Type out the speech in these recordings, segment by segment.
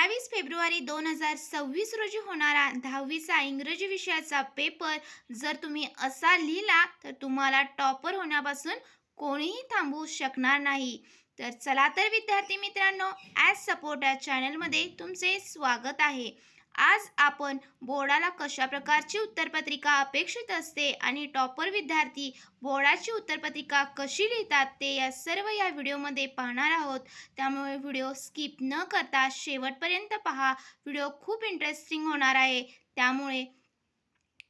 22 February 2026 रोजी होणारा 10वीचा इंग्रजी विषयाचा पेपर जर तुम्ही असा लिहिला तर तुम्हाला टॉपर होण्यापासून कोणीही थांबवू शकणार नाही. तर चला तर विद्यार्थी मित्रांनो, ॲज सपोर्ट या चॅनलमध्ये तुमचे स्वागत आहे. आज आपण बोर्डाला कशा प्रकारची उत्तरपत्रिका अपेक्षित असते आणि टॉपर विद्यार्थी बोर्डाची उत्तरपत्रिका कशी लिहितात ते या व्हिडिओमध्ये पाहणार आहोत. त्यामुळे व्हिडिओ स्किप न करता शेवटपर्यंत पहा. व्हिडिओ खूप इंटरेस्टिंग होणार आहे, त्यामुळे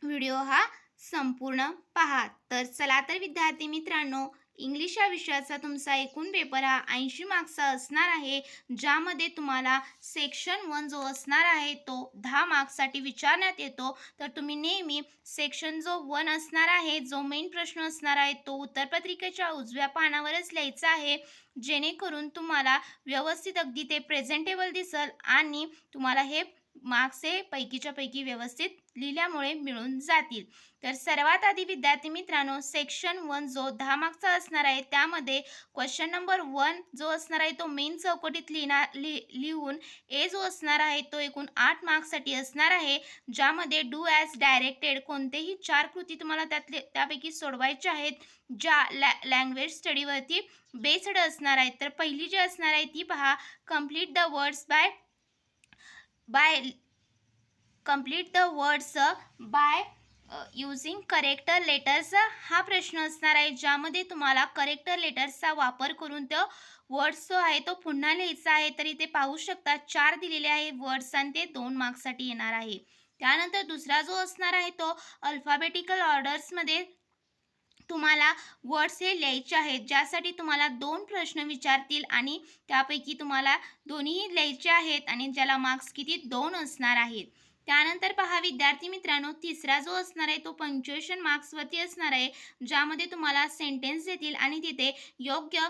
व्हिडिओ हा संपूर्ण पहा. तर चला तर विद्यार्थी मित्रांनो, इंग्लिश या विषयाचा तुमचा एकूण पेपर हा 80 मार्क्सचा असणार आहे, ज्यामध्ये तुम्हाला सेक्शन 1 जो असणार आहे तो 10 मार्क्ससाठी विचारण्यात येतो. तर तुम्ही नेहमी सेक्शन जो 1 असणार आहे, जो मेन प्रश्न असणार आहे, तो उत्तरपत्रिकेच्या उजव्या पानावरच लिहायचा आहे, जेणेकरून तुम्हाला व्यवस्थित अगदी ते प्रेझेंटेबल दिसल आणि तुम्हाला हे मार्क्स हे पैकीच्या पैकी व्यवस्थित लिहिल्यामुळे मिळून जातील. तर सर्वात आधी विद्यार्थी मित्रांनो, सेक्शन 1 जो 10 मार्क्सचा असणार आहे, त्यामध्ये क्वेश्चन नंबर 1 जो असणार आहे तो मेन चौकटीत लिहून ए जो असणार आहे तो एकूण 8 मार्क्ससाठी असणार आहे, ज्यामध्ये डू ॲज डायरेक्टेड कोणतेही 4 कृती तुम्हाला त्यापैकी सोडवायच्या आहेत, ज्या लँग्वेज स्टडीवरती बेस्ड असणार आहेत. तर पहिली जी असणार आहे ती पहा, complete the words by complete the words by using character letters हा प्रश्न असणार आहे, ज्यामध्ये तुम्हाला करेक्टर लेटर्सचा वापर करून तो वर्ड्स जो आहे तो पुन्हा लिहायचा आहे. तर इथे पाहू शकता 4 दिलेले आहे वर्ड्स आणि ते 2 मार्क्ससाठी येणार आहे. त्यानंतर दुसरा जो असणार आहे तो अल्फाबेटिकल ऑर्डर्समध्ये तुम्हाला वर्ड्स हे लिहायचे आहेत, ज्यासाठी तुम्हाला 2 प्रश्न विचारतील आणि त्यापैकी तुम्हाला दोन्ही लिहायचे आहेत आणि ज्याला मार्क्स किती 2 असणार आहेत. त्यानंतर पहा विद्यार्थी मित्रांनो, तिसरा जो असणार आहे तो पंक्च्युएशन मार्क्सवरती असणार आहे, ज्यामध्ये तुम्हाला सेंटेन्स देतील आणि तिथे योग्य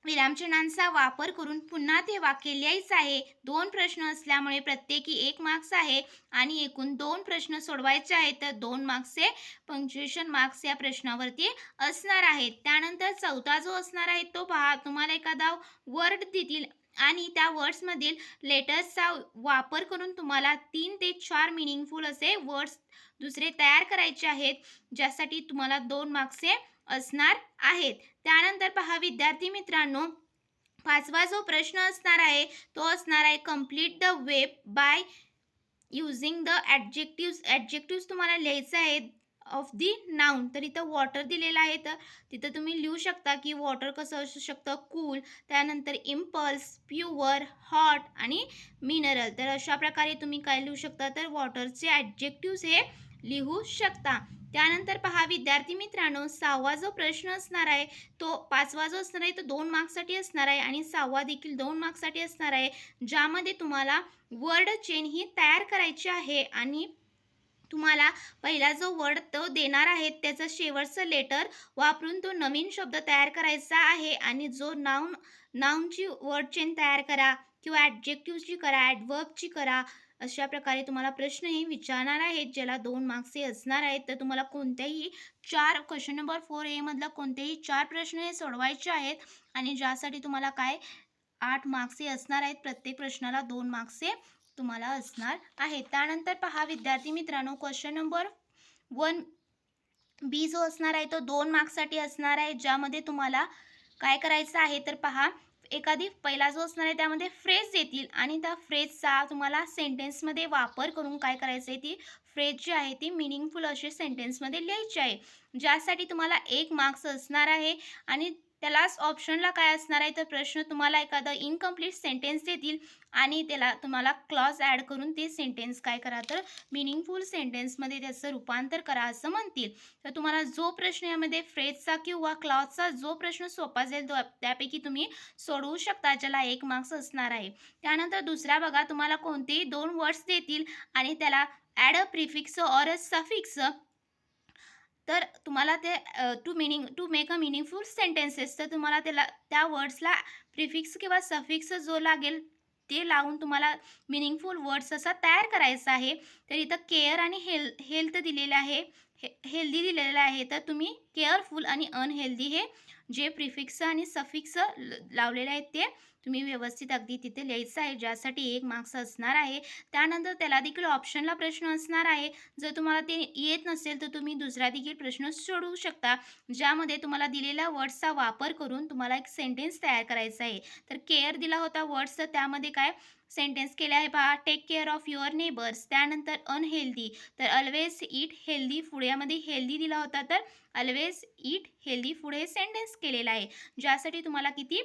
विरामचिन्हांचा वापर करून पुन्हा ते वाक्य लिहायचं आहे. 2 प्रश्न असल्यामुळे प्रत्येकी 1 मार्क्स आहे आणि एकूण 2 प्रश्न सोडवायचे आहेत. तर 2 मार्क्सचे पंक्च्युएशन मार्क्स या प्रश्नावरती असणार आहेत. त्यानंतर चौथा जो असणार आहे तो पहा, तुम्हाला एखादा वर्ड देतील आणि त्या वर्ड्समधील लेटर्सचा वापर करून तुम्हाला 3 ते 4 मिनिंगफुल असे वर्ड्स दुसरे तयार करायचे आहेत, ज्यासाठी तुम्हाला 2 मार्क्सचे असणार आहेत. त्यानंतर पहा विद्यार्थी मित्रांनो, 5वा जो प्रश्न असणार आहे तो असणार आहे complete the web by using the adjectives तुम्हाला लिहायचं आहे ऑफ दी नाउन. तर इथं वॉटर दिलेलं आहे, तर तिथं तुम्ही लिहू शकता की वॉटर कसं असू शकतं, कूल, त्यानंतर इम्पल्स, प्युअर, हॉट आणि मिनरल. तर अशा प्रकारे तुम्ही काय लिहू शकता, तर वॉटरचे ॲडजेक्टिव्स हे लिहू शकता. त्यानंतर पहा विद्यार्थी मित्रांनो, 6वा जो प्रश्न असणार आहे तो 5वा जो असणार आहे तो 2 मार्क्ससाठी असणार आहे आणि 6वा देखील 2 मार्क्ससाठी असणार आहे, ज्यामध्ये तुम्हाला वर्ड चेन ही तयार करायची आहे आणि तुम्हाला पहिला जो वर्ड तो देणार आहे त्याचं शेवटचं लेटर वापरून तो नवीन शब्द तयार करायचा आहे आणि जो नाऊनची वर्ड चेन तयार करा किंवा ॲडजेक्टिव्हची करा, ॲडव्हर्बची करा. अशा प्रकारे तुम्हाला प्रश्नही विचारणार आहेत, ज्याला 2 मार्क्स हे असणार आहेत. तर तुम्हाला कोणत्याही 4 क्वेश्चन नंबर 4A मधला कोणतेही 4 प्रश्न हे सोडवायचे आहेत आणि ज्यासाठी तुम्हाला काय 8 मार्क्स हे असणार आहेत. प्रत्येक प्रश्नाला 2 मार्क्स हे तुम्हाला असणार आहे. त्यानंतर पहा विद्यार्थी मित्रांनो, क्वेश्चन नंबर 1B जो असणार आहे तो 2 मार्क्ससाठी असणार आहे, ज्यामध्ये तुम्हाला काय करायचं आहे तर पहा, एखादी पहिला जो असणार आहे त्यामध्ये फ्रेज देतील आणि त्या फ्रेजचा तुम्हाला सेंटेन्समध्ये वापर करून काय करायचं आहे, ती फ्रेज जी आहे ती मिनिंगफुल असे सेंटेन्समध्ये लिहायची आहे, ज्यासाठी तुम्हाला 1 मार्क्स असणार आहे. आणि त्यालाच ऑप्शनला काय असणार आहे तर प्रश्न तुम्हाला एखादा इनकम्प्लीट सेंटेन्स देतील आणि त्याला तुम्हाला क्लॉज ॲड करून ते सेंटेन्स काय करा तर मिनिंगफुल सेंटेन्समध्ये त्याचं रूपांतर करा असं म्हणतील. तर तुम्हाला जो प्रश्न यामध्ये फ्रेजचा किंवा क्लॉजचा जो प्रश्न सोपा जाईल तो त्यापैकी तुम्ही सोडवू शकता, ज्याला 1 मार्क्स असणार आहे. त्यानंतर दुसरा बघा, तुम्हाला कोणतेही 2 वर्ड्स देतील आणि त्याला add a prefix or a suffix, तर तुम्हाला ते to make a meaningful sentences, तर तुम्हाला त्या वर्ड्सला प्रिफिक्स किंवा सफिक्स जो लागेल ते लावून तुम्हाला मिनिंगफुल वर्ड्स असा तयार करायचा आहे. तर इथं केअर आणि हेल्थ दिलेलं आहे, हेल्दी दिलेलं आहे. तर तुम्ही केअरफुल आणि अनहेल्दी हे जे प्रिफिक्स आणि सफिक्स लावलेले आहेत ते तुम्ही व्यवस्थित अगदी तिथे लिहायचं आहे, ज्यासाठी 1 मार्क्स असणार आहे. त्यानंतर त्याला देखील ऑप्शनला प्रश्न असणार आहे. जर तुम्हाला ते येत नसेल, तर तुम्ही दुसरा देखील प्रश्न सोडवू शकता, ज्यामध्ये तुम्हाला दिलेल्या वर्ड्सचा वापर करून तुम्हाला एक सेंटेन्स तयार करायचा आहे. तर केअर दिला होता वर्ड्स, तर त्यामध्ये काय सेंटेन्स केले आहे पहा, take care of your neighbours. त्यानंतर अनहेल्दी, तर ऑल्वेज ईट हेल्दी फूड. यामध्ये हेल्दी दिला होता, तर ऑल्वेज ईट हेल्दी फूड हे सेंटेन्स केलेलं आहे, ज्यासाठी तुम्हाला किती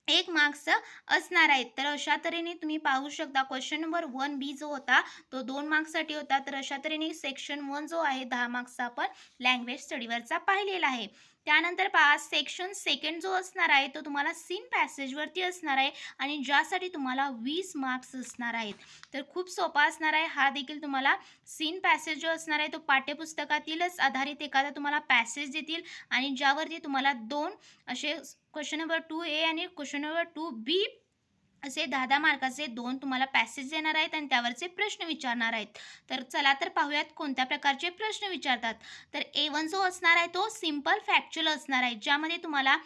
1 मार्क्स असणार आहेत. तर अशा तऱ्हेने तुम्ही पाहू शकता क्वेश्चन नंबर 1 बी जो होता तो 2 मार्क्ससाठी होता. तर अशा तऱ्हेने सेक्शन 1 जो आहे 10 मार्क्सचा आपण लँग्वेज स्टडीवरचा पाहिलेला आहे. त्यानंतर पहा सेक्शन सेकंड जो असणार आहे तो तुम्हाला सीन पॅसेजवरती असणार आहे आणि ज्यासाठी तुम्हाला 20 मार्क्स असणार आहेत. तर खूप सोपा असणार आहे हा देखील. तुम्हाला सीन पॅसेज जो असणार आहे तो पाठ्यपुस्तकातीलच आधारित एखादा तुम्हाला पॅसेज देतील आणि ज्यावरती तुम्हाला 2 असे क्वेश्चन नंबर 2 ए आणि क्वेश्चन नंबर 2 बी असे 10-10 मार्काचे 2 तुम्हाला पॅसेज देणार आहेत आणि त्यावरचे प्रश्न विचारणार आहेत. तर चला तर पाहूयात कोणत्या प्रकारचे प्रश्न विचारतात. तर A1 जो असणार आहे तो सिंपल फॅक्च्युअल असणार आहे, ज्यामध्ये तुम्हाला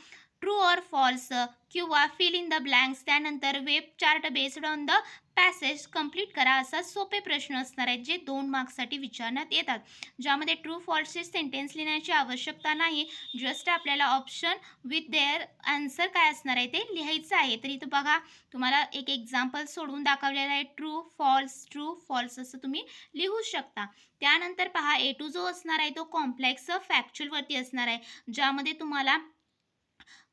ट्रू ऑर फॉल्स किंवा फिल इन द ब्लँक्स, त्यानंतर web chart based on the passage complete करा, असा सोपे प्रश्न असणार आहेत जे 2 मार्क्ससाठी विचारण्यात येतात. ज्यामध्ये ट्रू फॉल्सचे सेंटेन्स लिहिण्याची आवश्यकता नाही, जस्ट आपल्याला ऑप्शन विथ देअर आन्सर काय असणार आहे ते लिहायचं आहे. तर इथं बघा तुम्हाला एक एक्झाम्पल सोडवून दाखवलेलं आहे, ट्रू फॉल्स असं तुम्ही लिहू शकता. त्यानंतर पहा A2 जो असणार आहे तो कॉम्प्लेक्स फॅक्च्युअलवरती असणार आहे, ज्यामध्ये तुम्हाला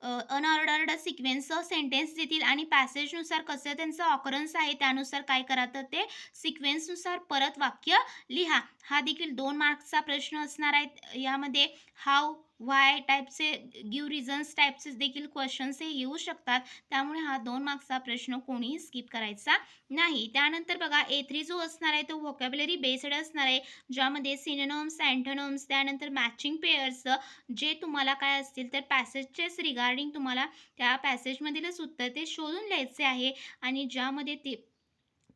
अनऑर्डर्ड सिक्वेन्स सेंटेन्स देतील आणि पॅसेजनुसार कसं त्यांचं ऑकरन्स आहे त्यानुसार काय करा, तर ते सिक्वेन्सनुसार परत वाक्य लिहा. हा देखील 2 मार्क्सचा प्रश्न असणार आहे. यामध्ये हाऊ, व्हाय टाईपचे, गिव्ह रिझन्स टाईपचे देखील क्वेश्चन्स हे येऊ शकतात. त्यामुळे हा 2 मार्क्सचा प्रश्न कोणीही स्किप करायचा नाही. त्यानंतर बघा A3 जो असणार आहे तो व्होकॅब्युलरी बेस्ड असणार आहे, ज्यामध्ये सिनोनिम्स, अँटोनिम्स, त्यानंतर मॅचिंग पेअर्स जे तुम्हाला काय असतील तर पॅसेजचेच रिगार्डिंग तुम्हाला त्या पॅसेजमधीलच उत्तर ते शोधून लिहायचे आहे आणि ज्यामध्ये ते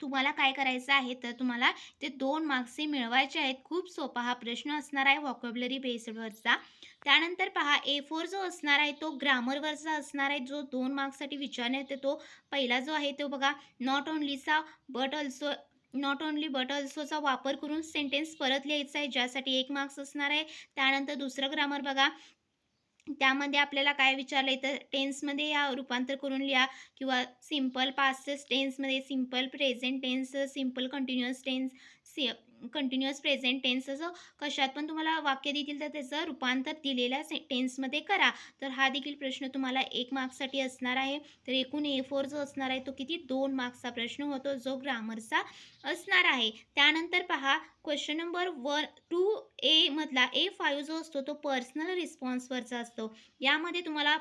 तुम्हाला काय करायचं आहे तर तुम्हाला ते 2 मार्क्सही मिळवायचे आहेत. खूप सोपा हा प्रश्न असणार आहे व्होकॅब्युलरी बेस्डवरचा. त्यानंतर पहा A4 जो असणार आहे तो ग्रामरवरचा असणार आहे, जो 2 मार्क्ससाठी विचारण्यात येतो. पहिला जो आहे तो बघा नॉट ओन्ली बट ऑल्सोचा वापर करून सेंटेन्स परत लिहायचा आहे, ज्यासाठी 1 मार्क्स असणार आहे. त्यानंतर दुसरं ग्रामर बघा, त्यामध्ये आपल्याला काय विचारलंय तर टेन्समध्ये या रूपांतर करून लिहा किंवा सिंपल पास्ट टेन्समध्ये simple present tense, simple continuous tense, continuous present tense, असं कशात पण तुम्हाला वाक्य देतील तर त्याचं रूपांतर दिलेल्या टेन्समध्ये करा. तर हा देखील प्रश्न तुम्हाला 1 मार्क्ससाठी असणार आहे. तर एकूण A4 जो असणार आहे तो किती 2 मार्क्सचा प्रश्न होतो, जो ग्रामरचा असणार आहे. त्यानंतर पहा क्वेश्चन नंबर 2A मधला A5 जो असतो तो पर्सनल रिस्पॉन्सवरचा असतो. यामध्ये तुम्हाला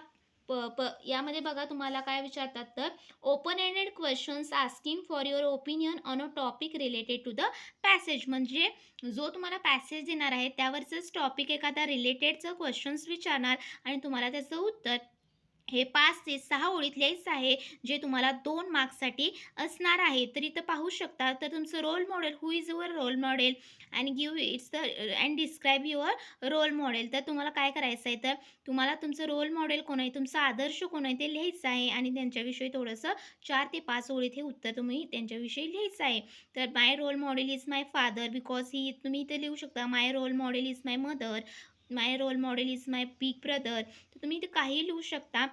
यामध्ये बघा तुम्हाला काय विचारतात तर open ended questions asking for your opinion on a topic related to the passage, म्हणजे जो तुम्हाला पॅसेज देणार आहे त्यावरचंच टॉपिक एखादा रिलेटेडचं क्वेश्चन्स विचारणार आणि तुम्हाला त्याचं उत्तर हे 5 ते 6 ओळीत लिहायचं आहे, जे तुम्हाला 2 मार्क्ससाठी असणार आहे. तर इथं पाहू शकता तर तुमचं role model, who is your role model and give its the and describe your role model. तर तुम्हाला काय करायचं आहे तर तुम्हाला तुमचं रोल मॉडेल कोण आहे, तुमचा आदर्श कोण आहे ते लिहायचं आहे आणि त्यांच्याविषयी थोडंसं 4 ते 5 ओळीत हे उत्तर तुम्ही त्यांच्याविषयी लिहायचं आहे. तर my role model is my father because he, तुम्ही इथे लिहू शकता my role model is my mother, my role model is my big brother. तर तुम्ही इथे काहीही लिहू शकता.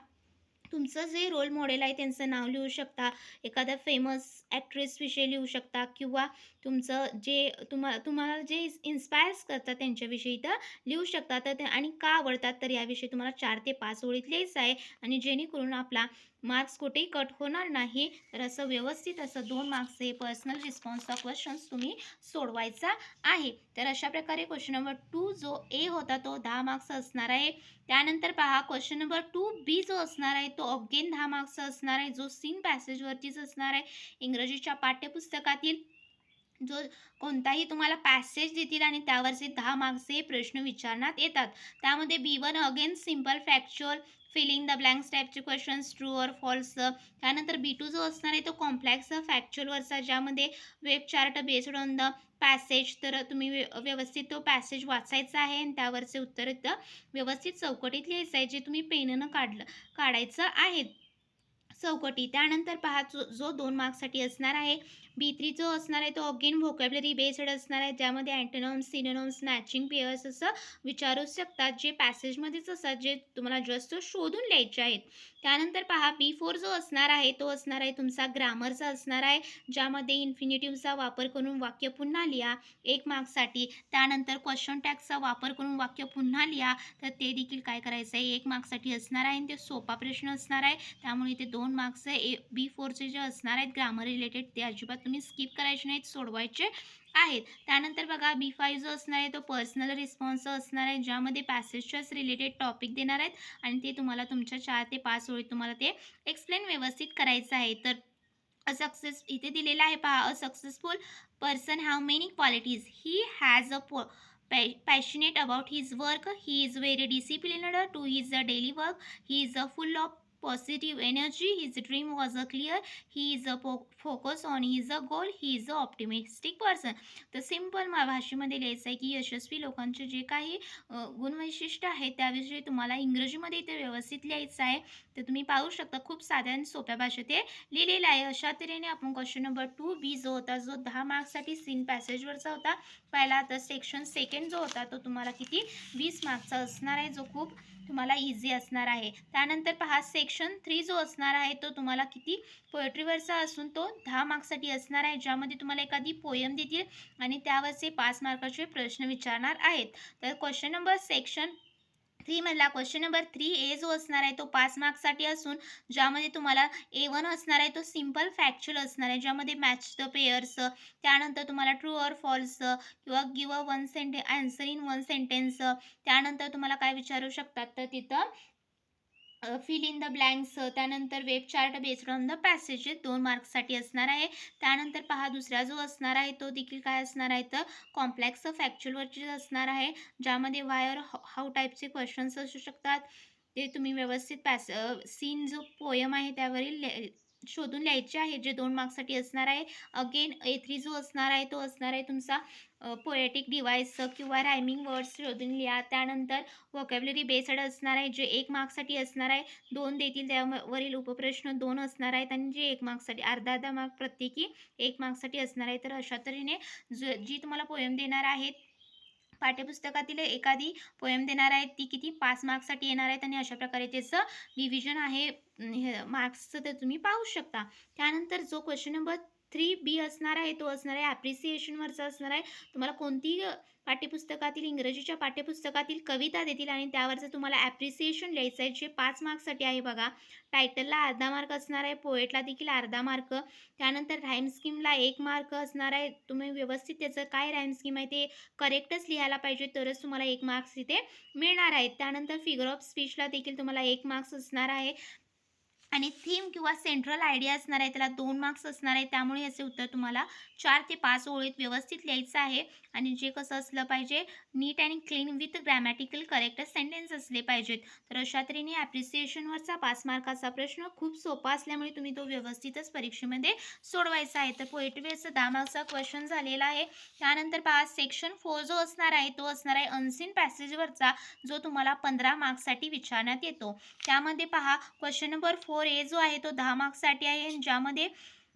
तुमचं जे रोल मॉडेल आहे त्यांचं नाव लिहू शकता, एखाद्या फेमस ॲक्ट्रेसविषयी लिहू शकता किंवा तुमचं जे तुम्हाला जे इन्स्पायर्स करतात त्यांच्याविषयी तर लिहू शकता. तर ते आणि का आवडतात तर याविषयी तुम्हाला 4 ते 5 ओळीत लिहायचं आहे आणि जेणेकरून आपला मार्क्स कुठेही कट होणार नाही. तर असं व्यवस्थित असं 2 मार्क्सचे पर्सनल रिस्पॉन्सचा क्वेश्चन्स तुम्ही सोडवायचा आहे. तर अशा प्रकारे क्वेश्चन नंबर 2 जो ए होता तो 10 मार्क्स असणार आहे. त्यानंतर पहा क्वेश्चन नंबर 2 बी जो असणार आहे तो अगेन 10 मार्क्सचा असणार आहे, जो सीन पॅसेजवरतीच असणार आहे. इंग्रजीच्या पाठ्यपुस्तकातील जो कोणताही तुम्हाला पॅसेज देतील आणि त्यावरचे 10 मार्क्सचे प्रश्न विचारण्यात येतात. त्यामध्ये B1 again simple factual filling the blanks टाईपचे क्वेश्चन्स, ट्रू ऑर फॉल्स. त्यानंतर B2 जो असणार आहे तो कॉम्प्लेक्स फॅक्च्युअलवरचा, ज्यामध्ये web chart based on the passage. तर तुम्ही व्यवस्थित तो पॅसेज वाचायचा आहे आणि त्यावरचे उत्तर व्यवस्थित चौकटीत लिहायचं आहे, जे तुम्ही पेननं काढायचं आहे. चौकटी. त्यानंतर पहा जो 2 मार्क्ससाठी असणार आहे. B3 जो असणार आहे तो अगेन व्होकॅब्युलरी बेस्ड असणार आहे. ज्यामध्ये अँटोनिम्स, सिनोनिम्स, मॅचिंग पेअर्स असं विचारू शकतात, जे पॅसेजमध्येच असतात, जे तुम्हाला जस्ट शोधून लिहायचे आहेत. त्यानंतर पहा B4 जो असणार आहे तो असणार आहे तुमचा ग्रामरचा असणार आहे, ज्यामध्ये इन्फिनिटिव्हचा वापर करून वाक्य पुन्हा लिहा 1 मार्क्ससाठी. त्यानंतर क्वेश्चन टॅगचा वापर करून वाक्य पुन्हा लिहा, तर ते देखील काय करायचं आहे 1 मार्क्ससाठी असणार आहे आणि ते सोपा प्रश्न असणार आहे. त्यामुळे ते 2 मार्क्स B4चे जे असणार आहेत ग्रामर रिलेटेड ते अजिबात तुम्ही स्किप करायचे नाहीत, सोडवायचे आहेत. त्यानंतर बघा B5 जो असणार आहे तो पर्सनल रिस्पॉन्स असणार आहे, ज्यामध्ये पॅसेजच्याच रिलेटेड टॉपिक देणार आहेत आणि ते तुम्हाला तुमच्या 4 ते 5 ओळीत तुम्हाला ते एक्सप्लेन व्यवस्थित करायचं आहे. तर इथे दिलेलं आहे पहा, a successful person have many qualities. He has a passionate about his work. He is very disciplined to his daily work. He is full of positive energy. His dream was clear. He is focused on his goal. He is a optimistic person. तर simple भाषेमध्ये लिहायचं आहे की यशस्वी लोकांचे जे काही गुणवैशिष्ट्य आहेत त्याविषयी तुम्हाला इंग्रजीमध्ये इथे व्यवस्थित लिहायचं आहे. तर तुम्ही पाहू शकता खूप साध्या आणि सोप्या भाषेत ते लिहिलेलं आहे. अशा तऱ्हेने आपण क्वेश्चन नंबर 2B जो होता, जो 10 मार्क्ससाठी सीन पॅसेजवरचा होता पहिला, तर सेक्शन सेकंड जो होता तो तुम्हाला किती 20 मार्क्सचा असणार आहे, जो खूप तुम्हाला इझी असणार आहे. त्यानंतर पहा सेक्शन 3 जो असणार आहे तो तुम्हाला किती पोएट्रीवरचा असून तो 10 मार्क्ससाठी असणार आहे, ज्यामध्ये तुम्हाला एखादी पोयम देतील आणि त्यावरचे 5 मार्काचे प्रश्न विचारणार आहेत. तर क्वेश्चन नंबर सेक्शन 3 मधला क्वेश्चन नंबर 3A जो असणार आहे तो 5 मार्क्ससाठी असून ज्यामध्ये तुम्हाला A1 असणार आहे तो सिम्पल फॅक्च्युअल असणार आहे, ज्यामध्ये मॅच द पेअर्स, त्यानंतर तुम्हाला ट्रू ऑर फॉल्स किंवा give a one answer in one sentence. त्यानंतर तुम्हाला काय विचारू शकतात तर तिथं फिल इन द ब्लँक्स, त्यानंतर web chart based on the passage 2 मार्क्ससाठी असणार आहे. त्यानंतर पहा दुसरा जो असणार आहे तो देखील काय असणार आहे तर कॉम्प्लेक्स फॅक्च्युअलवरचे असणार आहे, ज्यामध्ये वाय और हाऊ टाईपचे क्वेश्चन्स असू शकतात. ते तुम्ही व्यवस्थित सीन जो पोयम आहे त्यावरील शोधून लिहायचे आहे, जे 2 मार्क्ससाठी असणार आहे. अगेन A3 जो असणार आहे तो असणार आहे तुमचा पोएटिक डिव्हाइस किंवा रायमिंग वर्ड्स शोधून लिहा. त्यानंतर व्होकॅब्युलरी बेस्ड असणार आहे, जे 1 मार्क्ससाठी असणार आहे. 2 देतील, त्यावरील उपप्रश्न 2 असणार आहेत आणि जे 1 मार्क्ससाठी अर्धा मार्क प्रत्येकी 1 मार्क्ससाठी असणार आहे. तर अशा तऱ्हेने जी तुम्हाला पोयम देणार आहेत पाठ्यपुस्तकातील एखादी पोयम देणार आहेत ती किती 5 मार्क्ससाठी येणार आहेत आणि अशा प्रकारे त्याचं डिव्हिजन आहे मार्क्सचं, ते तुम्ही पाहू शकता. त्यानंतर जो क्वेश्चन नंबर 3B असणार आहे तो असणार आहे ॲप्रिसिएशनवरचा असणार आहे. तुम्हाला कोणती पाठ्यपुस्तकातील इंग्रजीच्या पाठ्यपुस्तकातील कविता देतील आणि त्यावरचं तुम्हाला ॲप्रिसिएशन लिहायचं आहे, जे 5 मार्क्ससाठी आहे बघा. टायटलला अर्धा मार्क असणार आहे, पोएटला देखील अर्धा मार्क. त्यानंतर राईम स्कीमला 1 मार्क असणार आहे. तुम्ही व्यवस्थित त्याचं काय राईम स्कीम आहे ते करेक्टच लिहायला पाहिजे, तरच तुम्हाला 1 मार्क्स इथे मिळणार आहेत. त्यानंतर फिगर ऑफ स्पीचला देखील तुम्हाला 1 मार्क्स असणार आहे आणि थीम किंवा सेंट्रल आयडिया असणार आहे, त्याला 2 मार्क्स असणार आहे. त्यामुळे याचे उत्तर तुम्हाला 4 ते 5 ओळीत व्यवस्थित लिहायचं आहे आणि जे कसं असलं पाहिजे नीट and clean with grammatical correct sentence असले पाहिजेत. तर अशा तऱ्हेने ॲप्रिसिएशनवरचा 5 मार्काचा प्रश्न खूप सोपा असल्यामुळे तुम्ही तो व्यवस्थितच परीक्षेमध्ये सोडवायचा आहे. तर पोएट्रीवरचा 10 मार्क्सचा क्वेश्चन झालेला आहे. त्यानंतर पहा सेक्शन 4 जो असणार आहे तो असणार आहे अनसीन पॅसेजवरचा, जो तुम्हाला 15 मार्क्ससाठी विचारण्यात येतो. त्यामध्ये पहा क्वेश्चन नंबर 4A जो आहे तो 10 मार्क्ससाठी आहे आणि ज्यामध्ये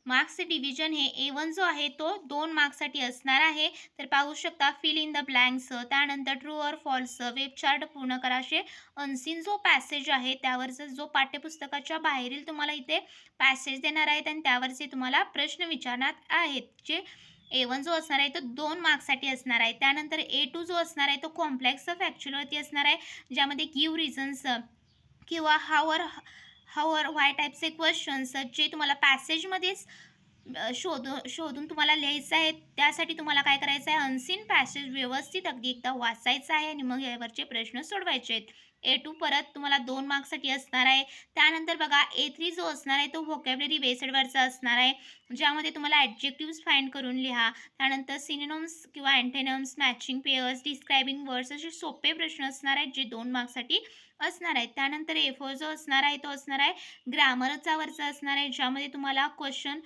मार्क्स डिव्हिजन हे A1 जो आहे तो 2 मार्क्ससाठी असणार आहे. तर पाहू शकता फिल इन द ब्लँक्स, त्यानंतर true or false, web chart पूर्ण करा. असे अनसीन जो पॅसेज आहे त्यावरचा जो पाठ्यपुस्तकाच्या बाहेरील तुम्हाला इथे पॅसेज देणार आहेत आणि त्यावरचे तुम्हाला प्रश्न विचारण्यात आहेत, जे A1 जो असणार आहे तो 2 मार्क्ससाठी असणार आहे. त्यानंतर A2 जो असणार आहे तो कॉम्प्लेक्स फॅक्च्युअलवरती असणार आहे, ज्यामध्ये गिव्ह रिझन्स किंवा हावर व्हाय टाईपचे क्वेश्चन्स, जे तुम्हाला पॅसेजमध्येच शोधून तुम्हाला लिहायचं आहे. त्यासाठी तुम्हाला काय करायचं आहे अनसीन पॅसेज व्यवस्थित अगदी एकदा वाचायचं आहे आणि मग यावरचे प्रश्न सोडवायचे आहेत. A2 परत तुम्हाला 2 मार्क्ससाठी असणार आहे. त्यानंतर बघा A3 जो असणार आहे तो व्होकॅब्युलरी बेस्डवरचा असणार आहे, ज्यामध्ये तुम्हाला ॲडजेक्टिव्स फाइंड करून लिहा. त्यानंतर सिनोनिम्स किंवा antonyms, matching pairs, describing words असे सोपे प्रश्न असणार आहेत, जे 2 मार्क्ससाठी असणार आहेत. त्यानंतर A4 जो असणार आहे तो असणार आहे ग्रामरचा वरचा असणार आहे, ज्यामध्ये तुम्हाला क्वेश्चन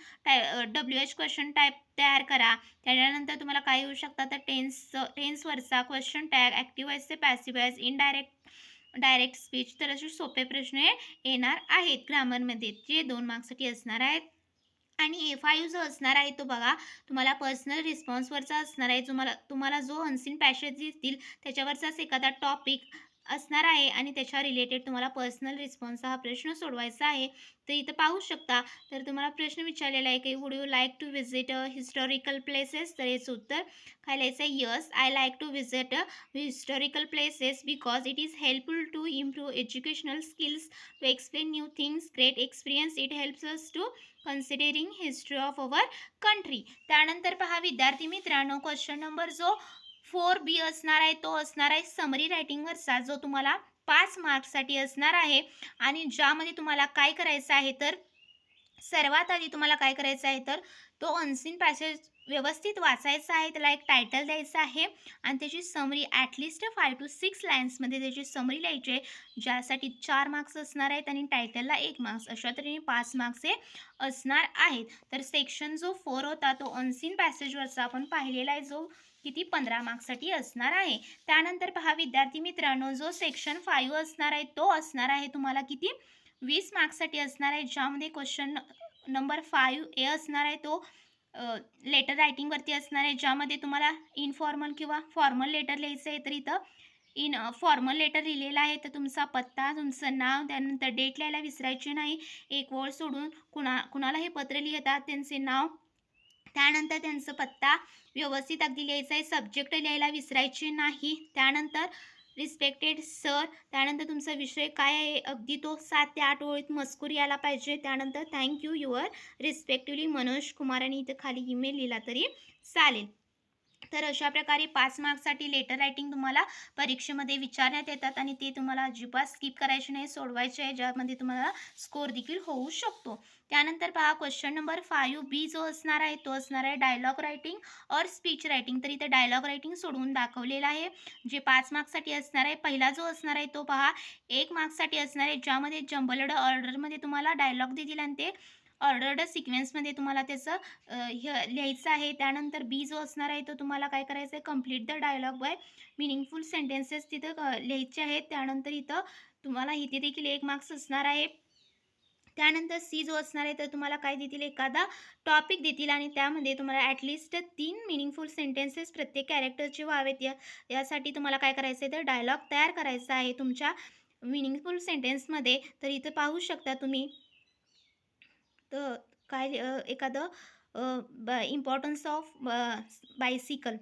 WH क्वेश्चन टाईप तयार करा. त्याच्यानंतर तुम्हाला काय येऊ शकतात तर टेन्सवरचा क्वेश्चन टॅग, ॲक्टिव्ह वॉइस ते passive voice, indirect direct speech. तर असे सोपे प्रश्न येणार आहेत ग्रामरमध्ये, जे 2 मार्क्ससाठी असणार आहेत. आणि A5 जो असणार आहे तो बघा, तुम्हाला पर्सनल रिस्पॉन्सवरचा असणार आहे. तुम्हाला जो अनसीन पॅसेज दिसतील त्याच्यावरचाच एखादा टॉपिक असणार आहे आणि त्याच्या रिलेटेड तुम्हाला पर्सनल रिस्पॉन्सचा हा प्रश्न सोडवायचा आहे. तर इथं पाहू शकता, तर तुम्हाला प्रश्न विचारलेला आहे की would you like to visit historical places? तर याचं उत्तर काय लिहायचं आहे? Yes, I like to visit historical places because it is helpful to improve educational skills, to explain new things, great experience. It helps us to considering history of our country. त्यानंतर पहा विद्यार्थी मित्रांनो, क्वेश्चन नंबर जो 4B असणार आहे तो असणार आहे समरी रायटिंगवरचा, जो तुम्हाला 5 मार्क्ससाठी असणार आहे आणि ज्यामध्ये तुम्हाला काय करायचं आहे तर सर्वात आधी तुम्हाला काय करायचं आहे तर तो अनसीन पॅसेज व्यवस्थित वाचायचा आहे, त्याला एक टायटल द्यायचं आहे आणि त्याची समरी ॲटलिस्ट 5 to 6 लाईन्समध्ये त्याची समरी लिहायची आहे, ज्यासाठी 4 मार्क्स असणार आहेत आणि टायटलला 1 मार्क्स. अशा तऱ्हेने 5 मार्क्स हे असणार आहेत. तर सेक्शन जो 4 होता तो अनसीन पॅसेजवरचा आपण पाहिलेला आहे, जो किती 15 मार्क्ससाठी असणार आहे. त्यानंतर पहा विद्यार्थी मित्रांनो, जो सेक्शन 5 असणार आहे तो असणार आहे तुम्हाला किती 20 मार्क्ससाठी असणार आहे, ज्यामध्ये क्वेश्चन नंबर 5A असणार आहे तो लेटर रायटिंगवरती असणार आहे, ज्यामध्ये तुम्हाला इनफॉर्मल किंवा फॉर्मल लेटर लिहायचं आहे. तर इथं फॉर्मल लेटर लिहिलेला आहे, तर तुमचा पत्ता, तुमचं नाव, त्यानंतर डेट लिहायला विसरायची नाही. एक ओळ सोडून कुणाला हे पत्र लिहितात त्यांचे नाव, त्यानंतर त्यांचा पत्ता व्यवस्थित अगदी लिहायचा आहे. सब्जेक्ट लिहायला विसरायचे नाही. त्यानंतर रिस्पेक्टेड सर, त्यानंतर तुमचा विषय काय आहे अगदी तो 7 ते 8 ओळीत मजकूर यायला पाहिजे. त्यानंतर thank you your respectively Manoj Kumar आणि इथं खाली ईमेल लिहिला तरी चालेल. तर अशा प्रकारे 5 मार्क्ससाठी लेटर रायटिंग तुम्हाला परीक्षेमध्ये विचारण्यात येतात आणि ते तुम्हाला अजिबात स्किप करायचे नाही, सोडवायचे आहे, ज्यामध्ये तुम्हाला स्कोर देखील होऊ शकतो. त्यानंतर पहा क्वेश्चन नंबर 5B जो असणार आहे तो असणार आहे डायलॉग रायटिंग और स्पीच रायटिंग. तर इथं डायलॉग रायटिंग सोडवून दाखवलेलं आहे, जे 5 मार्क्ससाठी असणार आहे. पहिला जो असणार आहे तो पहा 1 मार्क्ससाठी असणार आहे, ज्यामध्ये जंबल्ड ऑर्डरमध्ये तुम्हाला डायलॉग देतील आणि ते ऑर्डर्ड सिक्वेन्समध्ये तुम्हाला त्याचं लिहायचं आहे. त्यानंतर बी जो असणार आहे तो तुम्हाला काय करायचं आहे, complete the dialogue by meaningful sentences तिथं लिहायचे आहेत. त्यानंतर इथं तुम्हाला इथे देखील 1 मार्क्स असणार आहे. त्यानंतर सी जो असणार आहे तर तुम्हाला काय देतील, एखादा टॉपिक देतील आणि त्यामध्ये तुम्हाला ॲटलिस्ट 3 मिनिंगफुल सेंटेन्सेस प्रत्येक कॅरेक्टरचे व्हावेत. यासाठी तुम्हाला काय करायचं आहे तर डायलॉग तयार करायचा आहे तुमच्या मिनिंगफुल सेंटेन्समध्ये. तर इथं पाहू शकता तुम्ही, तर काय एखादं इम्पॉर्टन्स ऑफ बायसिकल,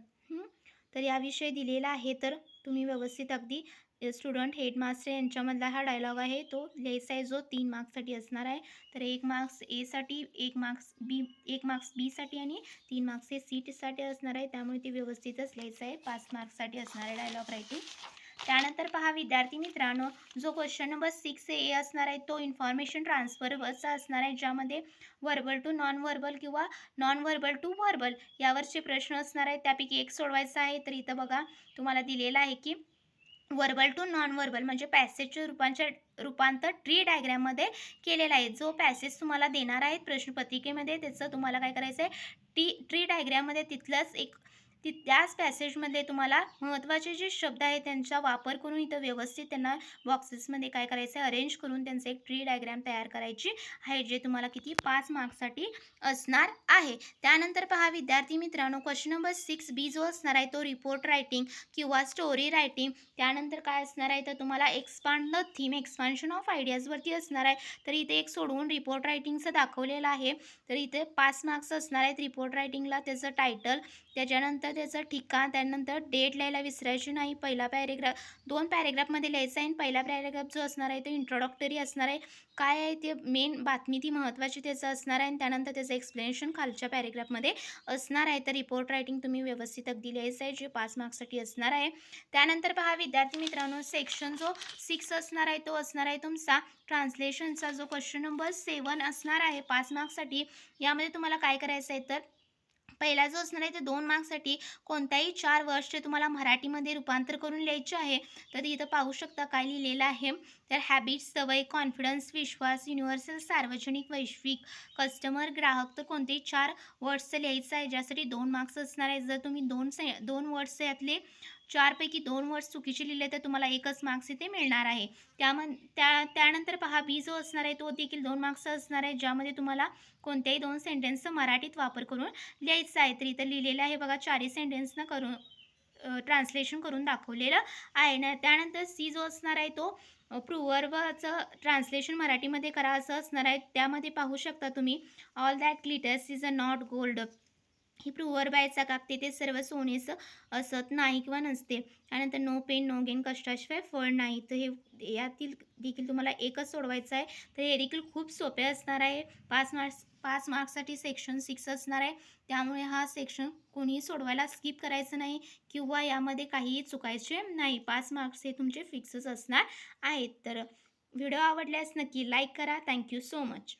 तर याविषयी दिलेला आहे. तर तुम्ही व्यवस्थित अगदी स्टुडंट हेडमास्टर यांच्यामधला हा डायलॉग आहे तो लिहायचा आहे, जो 3 मार्क्ससाठी असणार आहे. तर 1 मार्क्स एसाठी, 1 मार्क्स बीसाठी आणि 3 मार्क्स हे सीसाठी असणार आहे. त्यामुळे ते व्यवस्थितच लिहायचं आहे. 5 मार्क्ससाठी असणार आहे डायलॉग रायटिंग. त्यानंतर पहा विद्यार्थी मित्रांनो, जो क्वेश्चन नंबर 6A असणार आहे तो इन्फॉर्मेशन ट्रान्सफरवरचा असणार आहे, ज्यामध्ये व्हर्बल टू नॉन व्हर्बल किंवा नॉन व्हर्बल टू व्हर्बल यावरचे प्रश्न असणार आहेत. त्यापैकी एक सोडवायचा आहे. तर इथं बघा तुम्हाला दिलेलं आहे की व्हर्बल टू नॉन व्हर्बल म्हणजे पॅसेजचे रूपांतर ट्री डायग्रॅममध्ये केलेलं आहे. जो पॅसेज तुम्हाला देणार आहेत प्रश्नपत्रिकेमध्ये त्याचं तुम्हाला काय करायचं आहे, ट्री डायग्रॅममध्ये त्याच पॅसेजमध्ये तुम्हाला महत्त्वाचे जे शब्द आहेत त्यांचा वापर करून इथं व्यवस्थित त्यांना बॉक्सेसमध्ये काय करायचं आहे, अरेंज करून त्यांचं एक ट्री डायग्रॅम तयार करायची आहे, जे तुम्हाला किती 5 मार्क्ससाठी असणार आहे. त्यानंतर पहा विद्यार्थी मित्रांनो, क्वेश्चन नंबर 6B जो असणार आहे तो रिपोर्ट रायटिंग किंवा स्टोरी रायटिंग. त्यानंतर काय असणार आहे तर तुम्हाला expand the theme, expansion of आयडियाजवरती असणार आहे. तर इथे एक सोडवून रिपोर्ट रायटिंगचं दाखवलेलं आहे. तर इथे 5 मार्क्स असणार आहेत रिपोर्ट रायटिंगला. त्याचं टायटल, त्याच्यानंतर त्याचं ठिकाण, त्यानंतर डेट लिहायला विसरायची नाही. पहिला पॅरेग्राफ 2 पॅरेग्राफमध्ये लिहायचा आहे. पहिला पॅरेग्राफ जो असणार आहे तो इंट्रोडक्टरी असणार आहे, काय आहे ते मेन बातमी ती महत्त्वाची त्याचं असणार आहे आणि त्यानंतर त्याचं एक्सप्लेनेशन खालच्या पॅरेग्राफमध्ये असणार आहे. तर रिपोर्ट रायटिंग तुम्ही व्यवस्थित अगदी लिहायचं आहे, जे 5 मार्क्ससाठी असणार आहे. त्यानंतर पहा विद्यार्थी मित्रांनो, सेक्शन जो 6 असणार आहे तो असणार आहे तुमचा ट्रान्सलेशनचा, जो क्वेश्चन नंबर 7 असणार आहे 5 मार्क्ससाठी. यामध्ये तुम्हाला काय करायचं आहे तर पहिला जो असणार आहे ते 2 मार्क्ससाठी कोणत्याही 4 वर्डचे तुम्हाला मराठीमध्ये रूपांतर करून लिहायचे आहे. तर इथं पाहू शकता काय लिहिलेलं आहे, तर हॅबिट, सवय, कॉन्फिडन्स, विश्वास, युनिव्हर्सल, सार्वजनिक, वैश्विक, कस्टमर, ग्राहक, तर कोणतेही 4 वर्ड्सचं लिहायचं आहे, ज्यासाठी 2 मार्क्स असणार आहे. जर तुम्ही 2 वर्ड्स यातले 4 पैकी 2 वर्ड्स चुकीचे लिहिले तर तुम्हाला 1च मार्क्स इथे मिळणार आहे. त्यानंतर पहा बी जो असणार आहे तो देखील 2 मार्क्सचा असणार आहे, ज्यामध्ये तुम्हाला कोणत्याही 2 सेंटेन्सचा मराठीत वापर करून लिहायचा आहे. तर इथं लिहिलेलं आहे बघा, 4ही सेंटेन्सनं करून ट्रान्सलेशन करून दाखवलेलं आहे ना. त्यानंतर सी जो असणार आहे तो प्रूव्हर्बचं ट्रान्सलेशन मराठीमध्ये करा असं असणार आहे. त्यामध्ये पाहू शकता तुम्ही, all that glitters is a not gold. ही प्रूव्हर्ब आहे, चकाकते ते सर्व सोनेचं असत नाही किंवा नसते. त्यानंतर नो पेन नो गेन, कष्टाशिवाय फळ नाही. तर हे यातील देखील तुम्हाला एकच सोडवायचं आहे. तर हे देखील खूप सोपे असणार आहे. 5 मार्क्ससाठी सेक्शन 6 असणार आहे. त्यामुळे हा सेक्शन कोणीही सोडवायला स्किप करायचं नाही किंवा यामध्ये काहीही चुकायचे नाही. 5 मार्क्स हे तुमचे फिक्सच असणार आहेत. तर व्हिडिओ आवडल्यास नक्की लाईक करा. Thank you so much.